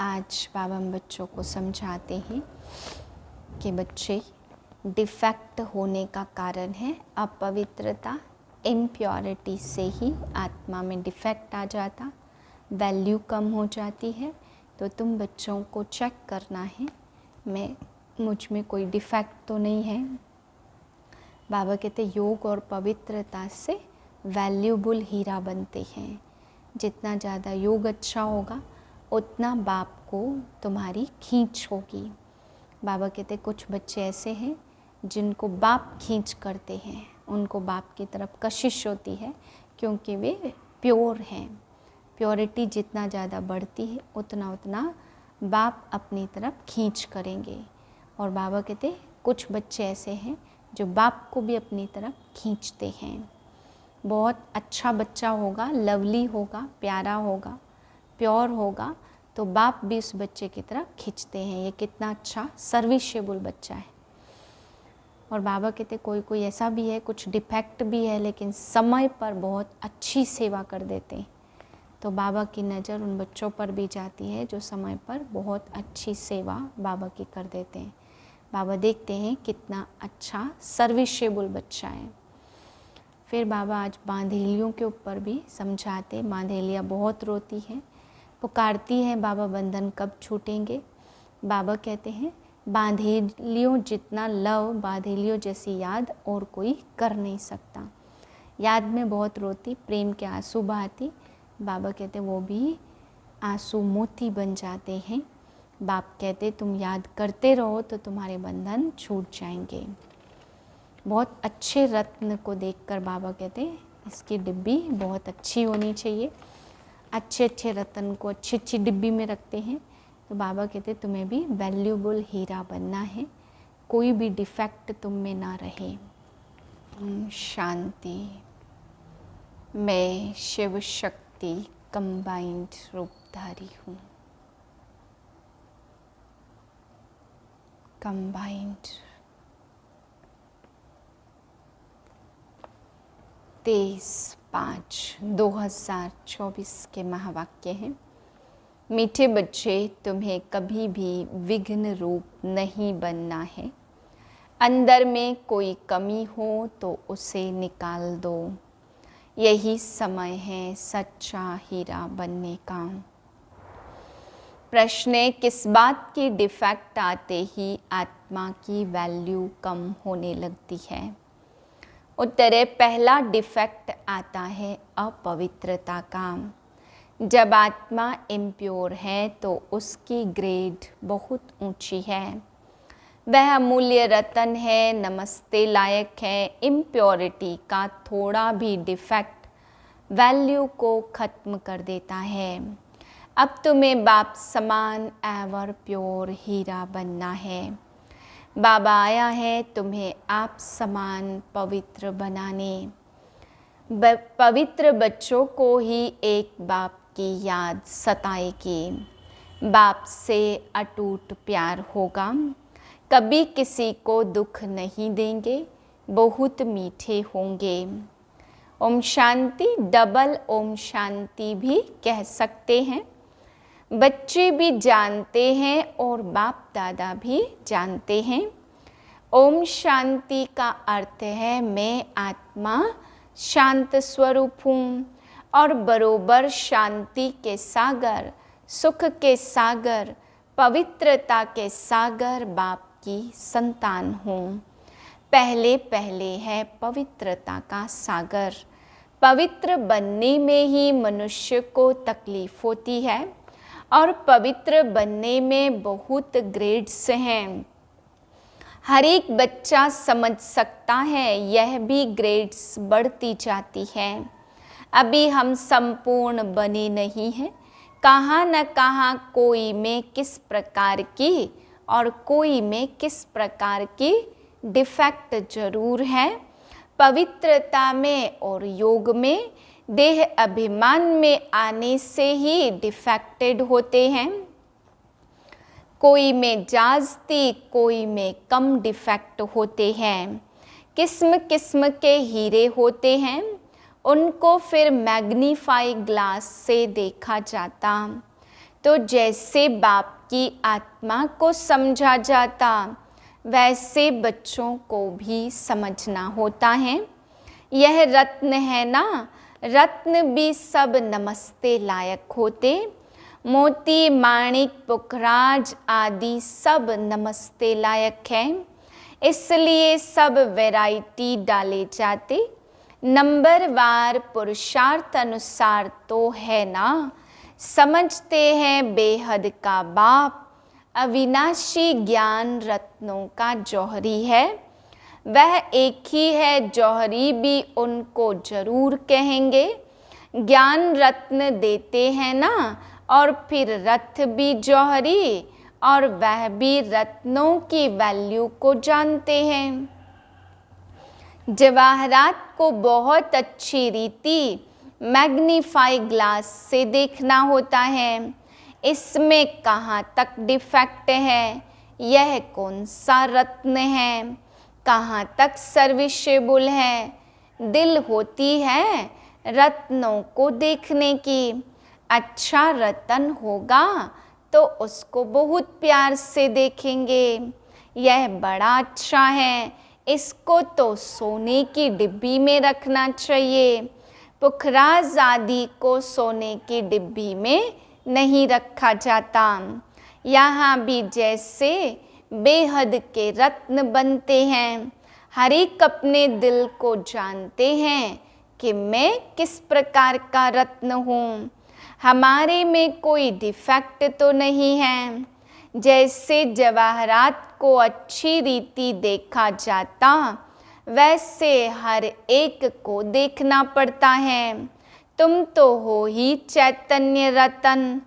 आज बाबा हम बच्चों को समझाते हैं कि बच्चे डिफेक्ट होने का कारण है अपवित्रता, इम्प्योरिटी से ही आत्मा में डिफेक्ट आ जाता, वैल्यू कम हो जाती है। तो तुम बच्चों को चेक करना है मुझ में कोई डिफेक्ट तो नहीं है। बाबा कहते योग और पवित्रता से वैल्यूबल हीरा बनते हैं। जितना ज़्यादा योग अच्छा होगा उतना बाप को तुम्हारी खींच होगी। बाबा कहते कुछ बच्चे ऐसे हैं जिनको बाप खींच करते हैं, उनको बाप की तरफ कशिश होती है क्योंकि वे प्योर हैं। प्योरिटी जितना ज़्यादा बढ़ती है उतना उतना बाप अपनी तरफ खींच करेंगे। और बाबा कहते कुछ बच्चे ऐसे हैं जो बाप को भी अपनी तरफ खींचते हैं। बहुत अच्छा बच्चा होगा, लवली होगा, प्यारा होगा, प्योर होगा तो बाप भी उस बच्चे की तरफ खींचते हैं। ये कितना अच्छा सर्विसेबल बच्चा है। और बाबा कहते कोई ऐसा भी है, कुछ डिफेक्ट भी है, लेकिन समय पर बहुत अच्छी सेवा कर देते हैं। तो बाबा की नज़र उन बच्चों पर भी जाती है जो समय पर बहुत अच्छी सेवा बाबा की कर देते हैं। बाबा देखते हैं कितना अच्छा सर्विसेबल बच्चा है। फिर बाबा आज बांधेलियों के ऊपर भी समझाते। बांधेलियाँ बहुत रोती हैं, पुकारती हैं बाबा बंधन कब छूटेंगे। बाबा कहते हैं बांधेलियों जितना लव, बांधेलियों जैसी याद और कोई कर नहीं सकता। याद में बहुत रोती, प्रेम के आंसू बहाती। बाबा कहते वो भी आंसू मोती बन जाते हैं। बाप कहते तुम याद करते रहो तो तुम्हारे बंधन छूट जाएंगे। बहुत अच्छे रत्न को देखकर बाबा कहते इसकी डिब्बी बहुत अच्छी होनी चाहिए। अच्छे अच्छे रत्न को अच्छी अच्छी डिब्बी में रखते हैं। तो बाबा कहते तुम्हें भी वैल्यूबल हीरा बनना है, कोई भी डिफेक्ट तुम में ना रहे। शांति। मैं शिव शक्ति कंबाइंड रूपधारी हूँ। कंबाइंड 23/5/2024 के महावाक्य हैं। मीठे बच्चे, तुम्हें कभी भी विघ्न रूप नहीं बनना है। अंदर में कोई कमी हो तो उसे निकाल दो। यही समय है सच्चा हीरा बनने का। प्रश्न है किस बात की डिफेक्ट आते ही आत्मा की वैल्यू कम होने लगती है। उत्तर है पहला डिफेक्ट आता है अपवित्रता का। जब आत्मा इम्प्योर है तो उसकी ग्रेड बहुत ऊंची है। वह अमूल्य रतन है, नमस्ते लायक है। इम्प्योरिटी का थोड़ा भी डिफेक्ट वैल्यू को ख़त्म कर देता है। अब तुम्हें बाप समान एवर प्योर हीरा बनना है। बाबा आया है तुम्हें आप समान पवित्र बनाने। पवित्र बच्चों को ही एक बाप की याद सताएगी। बाप से अटूट प्यार होगा। कभी किसी को दुख नहीं देंगे, बहुत मीठे होंगे। ओम शांति, डबल ओम शांति भी कह सकते हैं। बच्चे भी जानते हैं और बाप दादा भी जानते हैं। ओम शांति का अर्थ है मैं आत्मा शांत स्वरूप हूँ और बरोबर शांति के सागर, सुख के सागर, पवित्रता के सागर बाप की संतान हूँ। पहले पहले है पवित्रता का सागर। पवित्र बनने में ही मनुष्य को तकलीफ होती है और पवित्र बनने में बहुत ग्रेड्स हैं। हर एक बच्चा समझ सकता है, यह भी ग्रेड्स बढ़ती जाती है। अभी हम संपूर्ण बने नहीं हैं। कहाँ न कहाँ कोई में किस प्रकार की और कोई में किस प्रकार की डिफेक्ट जरूर है। पवित्रता में और योग में, देह अभिमान में आने से ही डिफेक्टेड होते हैं। कोई में जास्ती, कोई में कम डिफेक्ट होते हैं। किस्म किस्म के हीरे होते हैं, उनको फिर मैग्नीफाई ग्लास से देखा जाता। तो जैसे बाप की आत्मा को समझा जाता, वैसे बच्चों को भी समझना होता है। यह रत्न है ना, रत्न भी सब नमस्ते लायक होते। मोती, माणिक, पुखराज आदि सब नमस्ते लायक हैं, इसलिए सब वैरायटी डाले जाते। नंबरवार पुरुषार्थ अनुसार तो है ना, समझते हैं बेहद का बाप अविनाशी ज्ञान रत्नों का जौहरी है। वह एक ही है, जौहरी भी उनको जरूर कहेंगे। ज्ञान रत्न देते हैं ना, और फिर रथ भी जौहरी, और वह भी रत्नों की वैल्यू को जानते हैं। जवाहरात को बहुत अच्छी रीति मैग्नीफाई ग्लास से देखना होता है। इसमें कहाँ तक डिफेक्ट है, यह कौन सा रत्न है, कहाँ तक सर्विसेबल है। दिल होती है रत्नों को देखने की। अच्छा रतन होगा तो उसको बहुत प्यार से देखेंगे। यह बड़ा अच्छा है, इसको तो सोने की डिब्बी में रखना चाहिए। पुखराज आदि को सोने की डिब्बी में नहीं रखा जाता। यहाँ भी जैसे बेहद के रत्न बनते हैं, हर एक अपने दिल को जानते हैं कि मैं किस प्रकार का रत्न हूँ। हमारे में कोई डिफेक्ट तो नहीं है। जैसे जवाहरात को अच्छी रीति देखा जाता, वैसे हर एक को देखना पड़ता है। तुम तो हो ही चैतन्य रतन,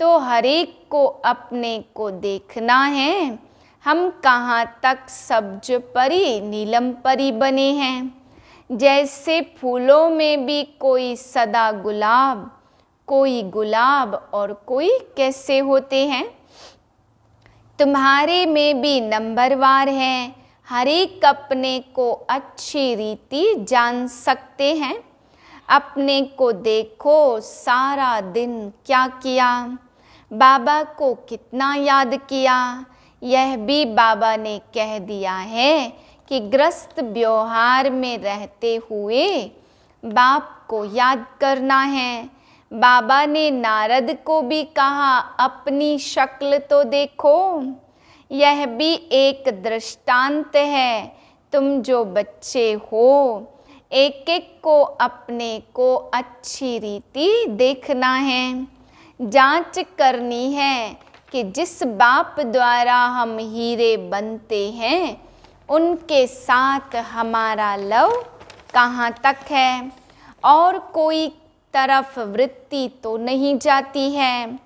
तो हर एक को अपने को देखना है। हम कहाँ तक सब्ज परी नीलम परी बने हैं। जैसे फूलों में भी कोई सदा गुलाब, कोई गुलाब और कोई कैसे होते हैं। तुम्हारे में भी नंबरवार है, हर एक अपने को अच्छी रीति जान सकते हैं। अपने को देखो, सारा दिन क्या किया, बाबा को कितना याद किया। यह भी बाबा ने कह दिया है कि ग्रस्त व्यवहार में रहते हुए बाप को याद करना है। बाबा ने नारद को भी कहा, अपनी शक्ल तो देखो। यह भी एक दृष्टांत है। तुम जो बच्चे हो, एक एक को अपने को अच्छी रीति देखना है, जांच करनी है कि जिस बाप द्वारा हम हीरे बनते हैं, उनके साथ हमारा लव कहाँ तक है, और कोई तरफ वृत्ति तो नहीं जाती है।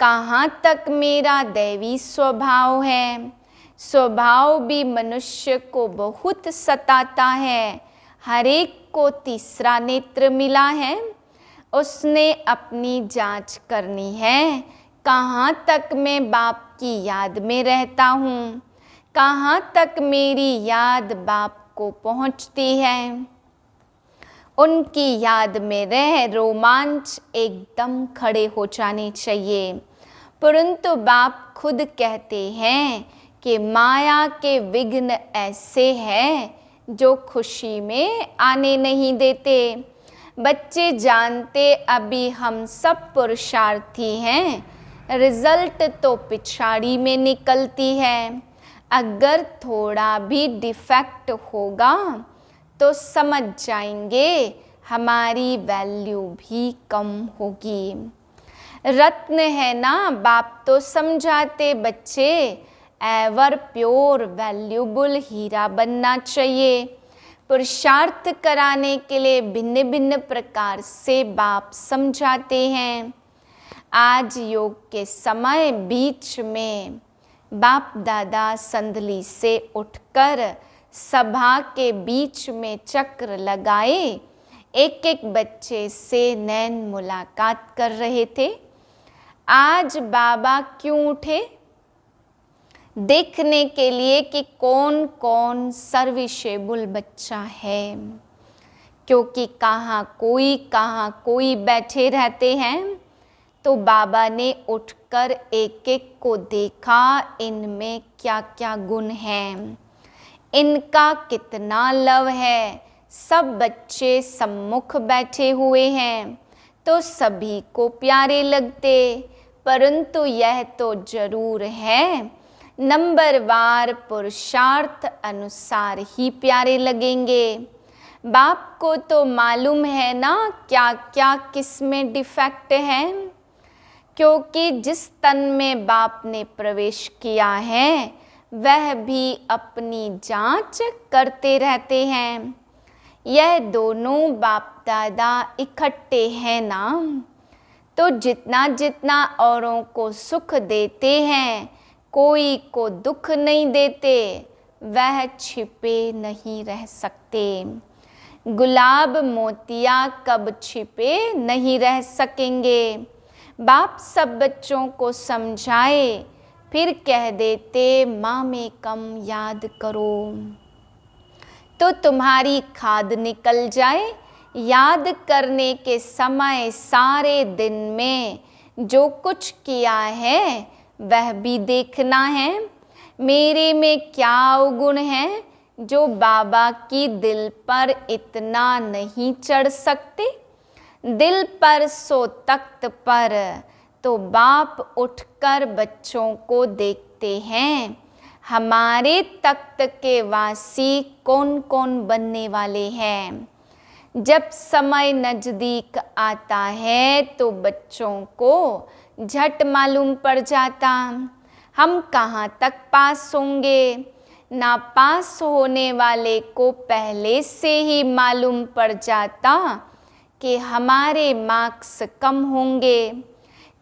कहाँ तक मेरा दैवी स्वभाव है। स्वभाव भी मनुष्य को बहुत सताता है। हर एक को तीसरा नेत्र मिला है, उसने अपनी जांच करनी है। कहाँ तक मैं बाप की याद में रहता हूँ, कहाँ तक मेरी याद बाप को पहुँचती है। उनकी याद में रह रोमांच एकदम खड़े हो जाने चाहिए। परंतु बाप खुद कहते हैं कि माया के विघ्न ऐसे हैं जो खुशी में आने नहीं देते। बच्चे जानते अभी हम सब पुरुषार्थी हैं, रिजल्ट तो पिछाड़ी में निकलती है। अगर थोड़ा भी डिफेक्ट होगा तो समझ जाएंगे हमारी वैल्यू भी कम होगी। रत्न है ना, बाप तो समझाते बच्चे एवर प्योर वैल्यूबल हीरा बनना चाहिए। पुरुषार्थ कराने के लिए भिन्न भिन्न प्रकार से बाप समझाते हैं। आज योग के समय बीच में बाप दादा संदली से उठकर सभा के बीच में चक्र लगाए एक एक बच्चे से नैन मुलाकात कर रहे थे। आज बाबा क्यों उठे? देखने के लिए कि कौन कौन सर्विसेबल बच्चा है, क्योंकि कहाँ कोई बैठे रहते हैं। तो बाबा ने उठकर कर एक एक को देखा, इनमें क्या क्या गुण हैं, इनका कितना लव है। सब बच्चे सम्मुख बैठे हुए हैं तो सभी को प्यारे लगते, परंतु यह तो जरूर है नंबरवार पुरुषार्थ अनुसार ही प्यारे लगेंगे। बाप को तो मालूम है ना क्या क्या किस में डिफेक्ट है, क्योंकि जिस तन में बाप ने प्रवेश किया है वह भी अपनी जांच करते रहते हैं। यह दोनों बाप दादा इकट्ठे हैं ना, तो जितना जितना औरों को सुख देते हैं, कोई को दुख नहीं देते, वह छिपे नहीं रह सकते। गुलाब मोतिया कब छिपे नहीं रह सकेंगे। बाप सब बच्चों को समझाए, फिर कह देते माँ में कम याद करो, तो तुम्हारी खाद निकल जाए। याद करने के समय सारे दिन में जो कुछ किया है वह भी देखना है। मेरे में क्या अवगुण है जो बाबा की दिल पर इतना नहीं चढ़ सकते। दिल पर सो तख्त पर, तो बाप उठकर बच्चों को देखते हैं हमारे तख्त के वासी कौन कौन बनने वाले हैं। जब समय नज़दीक आता है तो बच्चों को झट मालूम पड़ जाता हम कहाँ तक पास होंगे। ना पास होने वाले को पहले से ही मालूम पड़ जाता कि हमारे मार्क्स कम होंगे।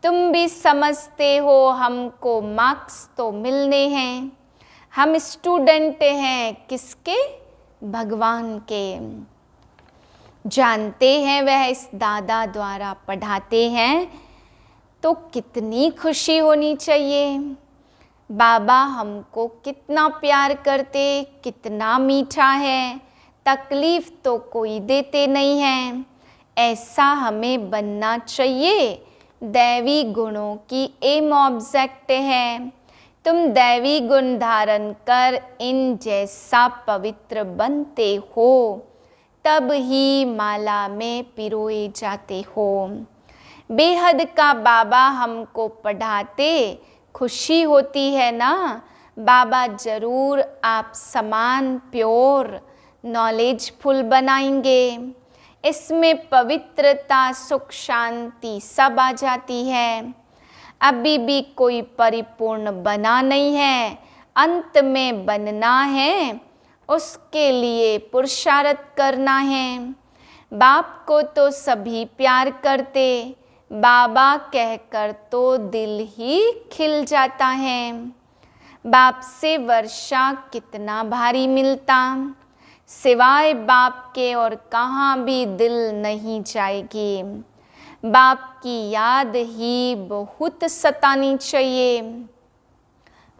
तुम भी समझते हो हमको मार्क्स तो मिलने हैं। हम स्टूडेंट हैं किसके? भगवान के। जानते हैं वह इस दादा द्वारा पढ़ाते हैं, तो कितनी खुशी होनी चाहिए। बाबा हमको कितना प्यार करते, कितना मीठा है, तकलीफ़ तो कोई देते नहीं है। ऐसा हमें बनना चाहिए। दैवी गुणों की एम ऑब्जेक्ट है। तुम दैवी गुण धारण कर इन जैसा पवित्र बनते हो, तब ही माला में पिरोए जाते हो। बेहद का बाबा हमको पढ़ाते, खुशी होती है ना। बाबा ज़रूर आप समान प्योर नॉलेजफुल बनाएंगे। इसमें पवित्रता, सुख, शांति सब आ जाती है। अभी भी कोई परिपूर्ण बना नहीं है, अंत में बनना है, उसके लिए पुरुषार्थ करना है। बाप को तो सभी प्यार करते, बाबा कहकर तो दिल ही खिल जाता है। बाप से वर्षा कितना भारी मिलता, सिवाय बाप के और कहाँ भी दिल नहीं जाएगी। बाप की याद ही बहुत सतानी चाहिए।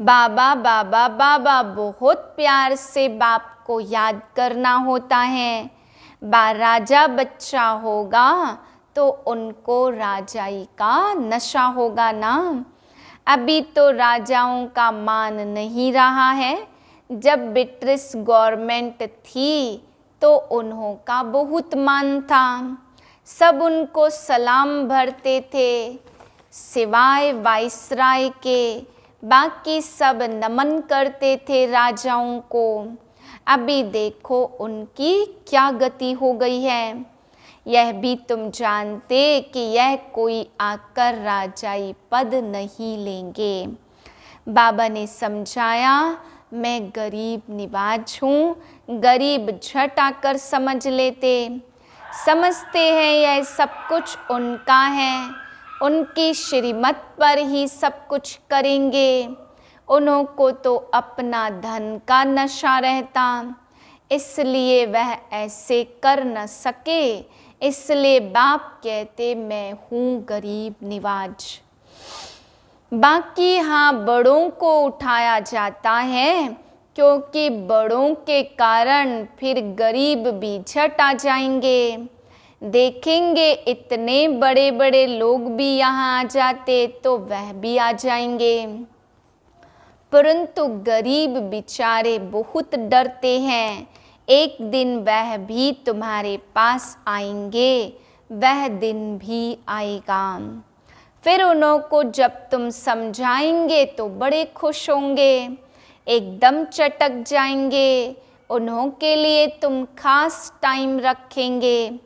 बाबा बाबा बाबा बहुत प्यार से बाप को याद करना होता है। राजा बच्चा होगा तो उनको राजाई का नशा होगा ना। अभी तो राजाओं का मान नहीं रहा है। जब ब्रिटिश गवर्नमेंट थी तो उन्हों का बहुत मान था, सब उनको सलाम भरते थे, सिवाय वाइसराय के बाकी सब नमन करते थे राजाओं को। अभी देखो उनकी क्या गति हो गई है। यह भी तुम जानते कि यह कोई आकर राजाई पद नहीं लेंगे। बाबा ने समझाया मैं गरीब निवाज हूँ। गरीब झट आकर समझ लेते, समझते हैं यह सब कुछ उनका है, उनकी श्रीमत पर ही सब कुछ करेंगे। उन्हों को तो अपना धन का नशा रहता, इसलिए वह ऐसे कर न सके। इसलिए बाप कहते मैं हूँ गरीब निवाज। बाकी हाँ, बड़ों को उठाया जाता है, क्योंकि बड़ों के कारण फिर गरीब भी झट आ जाएंगे। देखेंगे इतने बड़े बड़े लोग भी यहाँ आ जाते तो वह भी आ जाएंगे, परंतु गरीब बेचारे बहुत डरते हैं। एक दिन वह भी तुम्हारे पास आएंगे, वह दिन भी आएगा। फिर उन्हों को जब तुम समझाएंगे तो बड़े खुश होंगे, एकदम चटक जाएंगे। उन्हों के लिए तुम खास टाइम रखेंगे।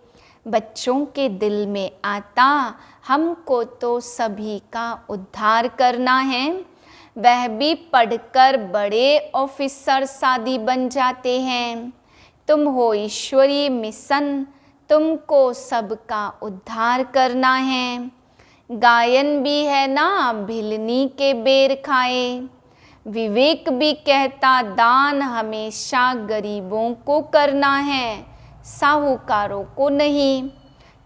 बच्चों के दिल में आता हमको तो सभी का उद्धार करना है। वह भी पढ़कर बड़े ऑफिसर शादी बन जाते हैं। तुम हो ईश्वरीय मिशन, तुमको सबका उद्धार करना है। गायन भी है ना, भिलनी के बेर खाए। विवेक भी कहता दान हमेशा गरीबों को करना है, साहूकारों को नहीं।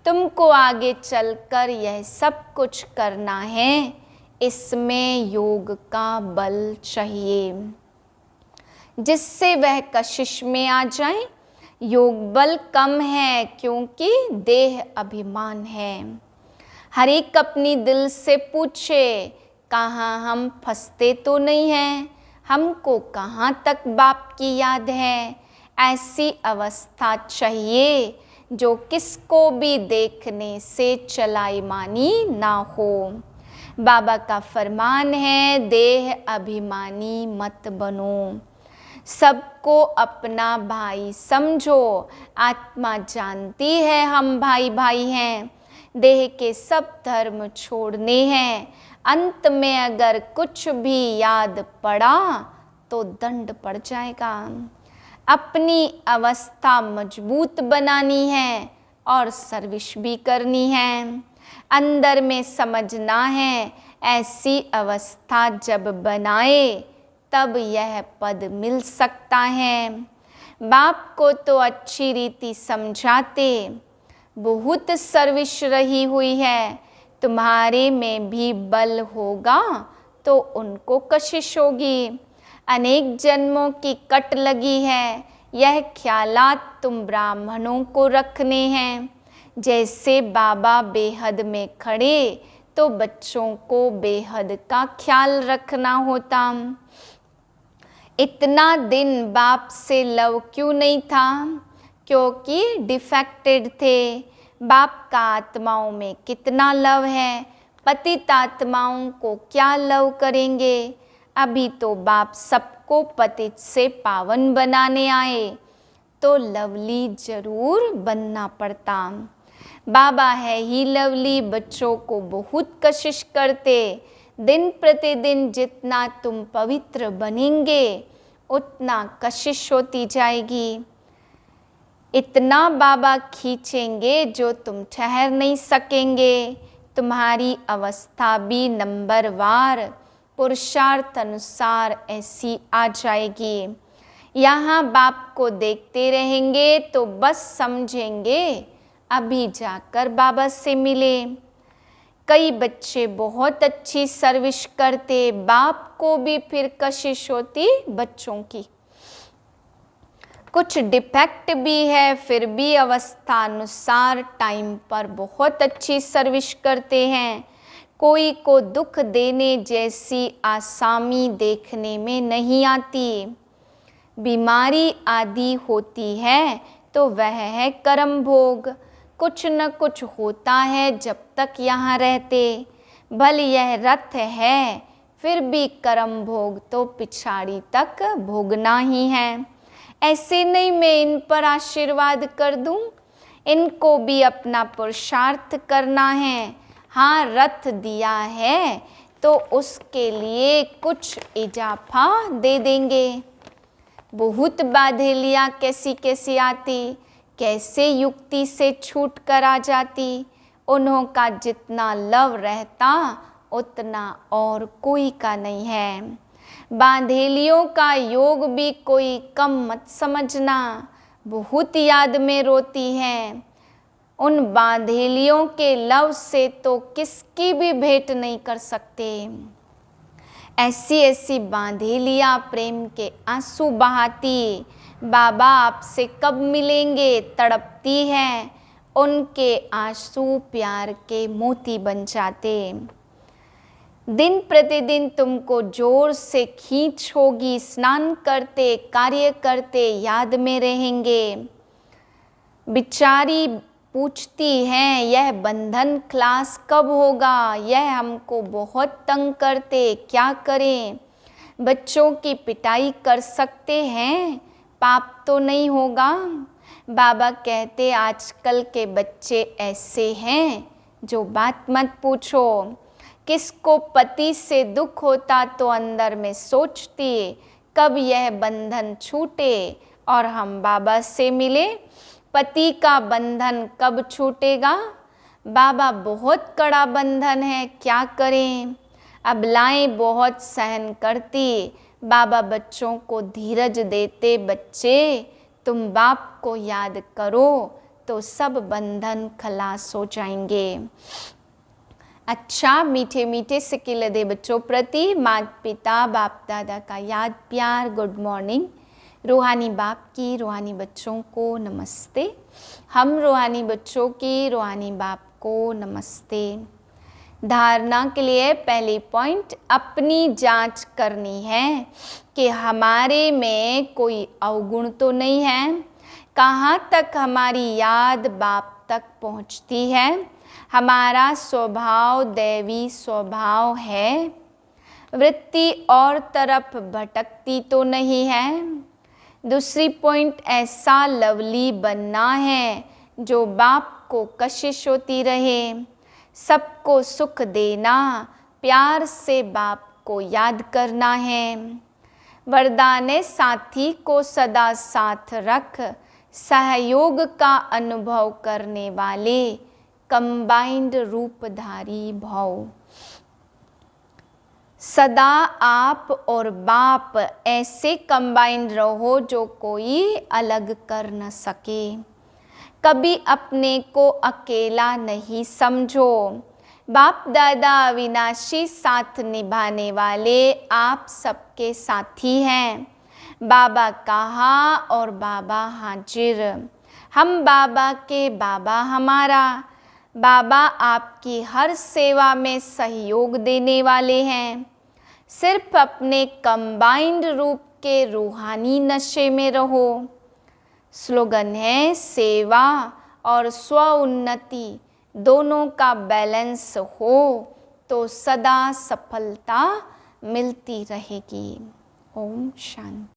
तुमको आगे चलकर यह सब कुछ करना है, इसमें योग का बल चाहिए, जिससे वह कशिश में आ जाए। योग बल कम है क्योंकि देह अभिमान है। हर एक अपनी दिल से पूछे, कहाँ हम फंसते तो नहीं हैं, हमको कहाँ तक बाप की याद है। ऐसी अवस्था चाहिए जो किसको भी देखने से चलाईमानी ना हो। बाबा का फरमान है, देह अभिमानी मत बनो, सबको अपना भाई समझो। आत्मा जानती है हम भाई भाई हैं, देह के सब धर्म छोड़ने हैं। अंत में अगर कुछ भी याद पड़ा तो दंड पड़ जाएगा। अपनी अवस्था मजबूत बनानी है और सर्विस भी करनी है। अंदर में समझना है, ऐसी अवस्था जब बनाए तब यह पद मिल सकता है। बाप को तो अच्छी रीति समझाते, बहुत सर्विस रही हुई है। तुम्हारे में भी बल होगा तो उनको कशिश होगी। अनेक जन्मों की कट लगी है, यह ख्यालात तुम ब्राह्मणों को रखने हैं। जैसे बाबा बेहद में खड़े तो बच्चों को बेहद का ख्याल रखना होता। इतना दिन बाप से लव क्यों नहीं था? क्योंकि डिफेक्टेड थे। बाप का आत्माओं में कितना लव है, पतित आत्माओं को क्या लव करेंगे। अभी तो बाप सबको पतित से पावन बनाने आए तो लवली जरूर बनना पड़ता। बाबा है ही लवली, बच्चों को बहुत कशिश करते। दिन प्रतिदिन जितना तुम पवित्र बनेंगे उतना कशिश होती जाएगी। इतना बाबा खींचेंगे जो तुम ठहर नहीं सकेंगे। तुम्हारी अवस्था भी नंबरवार पुरुषार्थ अनुसार ऐसी आ जाएगी। यहाँ बाप को देखते रहेंगे तो बस समझेंगे अभी जाकर बाबा से मिले। कई बच्चे बहुत अच्छी सर्विस करते, बाप को भी फिर कशिश होती बच्चों की। कुछ डिफेक्ट भी है, फिर भी अवस्था अनुसार टाइम पर बहुत अच्छी सर्विस करते हैं। कोई को दुख देने जैसी आसामी देखने में नहीं आती। बीमारी आदि होती है तो वह है कर्म भोग। कुछ न कुछ होता है जब तक यहाँ रहते। भले यह रथ है फिर भी कर्म भोग तो पिछाड़ी तक भोगना ही है। ऐसे नहीं मैं इन पर आशीर्वाद कर दूं, इनको भी अपना पुरुषार्थ करना है। हाँ, रथ दिया है तो उसके लिए कुछ इजाफा दे देंगे। बहुत बाधेलियाँ कैसी कैसी आती, कैसे युक्ति से छूट कर आ जाती। उन्हों का जितना लव रहता उतना और कोई का नहीं है। बांधेलियों का योग भी कोई कम मत समझना, बहुत याद में रोती हैं। उन बांधेलियों के लव से तो किसकी भी भेंट नहीं कर सकते। ऐसी ऐसी बांधेलियाँ प्रेम के आंसू बहाती, बाबा आपसे कब मिलेंगे तड़पती हैं। उनके आंसू प्यार के मोती बन जाते। दिन प्रतिदिन तुमको जोर से खींच होगी, स्नान करते कार्य करते याद में रहेंगे। बिचारी पूछती हैं यह बंधन क्लास कब होगा, यह हमको बहुत तंग करते, क्या करें। बच्चों की पिटाई कर सकते हैं, पाप तो नहीं होगा। बाबा कहते आजकल के बच्चे ऐसे हैं जो बात मत पूछो। किसको पति से दुख होता तो अंदर में सोचती कब यह बंधन छूटे और हम बाबा से मिले। पति का बंधन कब छूटेगा। बाबा बहुत कड़ा बंधन है, क्या करें। अबलाएं बहुत सहन करती, बाबा बच्चों को धीरज देते। बच्चे तुम बाप को याद करो तो सब बंधन खलास हो जाएंगे। अच्छा, मीठे मीठे सिक्के दे बच्चों प्रति माता पिता बाप दादा का याद प्यार गुड मॉर्निंग। रूहानी बाप की रूहानी बच्चों को नमस्ते। हम रूहानी बच्चों की रूहानी बाप को नमस्ते। धारणा के लिए पहली पॉइंट, अपनी जांच करनी है कि हमारे में कोई अवगुण तो नहीं है। कहाँ तक हमारी याद बाप तक पहुँचती है। हमारा स्वभाव दैवी स्वभाव है। वृत्ति और तरफ भटकती तो नहीं है। दूसरी पॉइंट, ऐसा लवली बनना है जो बाप को कशिश होती रहे। सबको सुख देना, प्यार से बाप को याद करना है। वरदान साथी को सदा साथ रख, सहयोग का अनुभव करने वाले कंबाइंड रूपधारी भव। सदा आप और बाप ऐसे कंबाइंड रहो जो कोई अलग कर न सके। कभी अपने को अकेला नहीं समझो। बाप दादा अविनाशी साथ निभाने वाले आप सबके साथी हैं। बाबा कहा और बाबा हाजिर। हम बाबा के बाबा हमारा। बाबा आपकी हर सेवा में सहयोग देने वाले हैं। सिर्फ अपने कंबाइंड रूप के रूहानी नशे में रहो। स्लोगन है, सेवा और स्व उन्नति दोनों का बैलेंस हो तो सदा सफलता मिलती रहेगी। ओम शांति।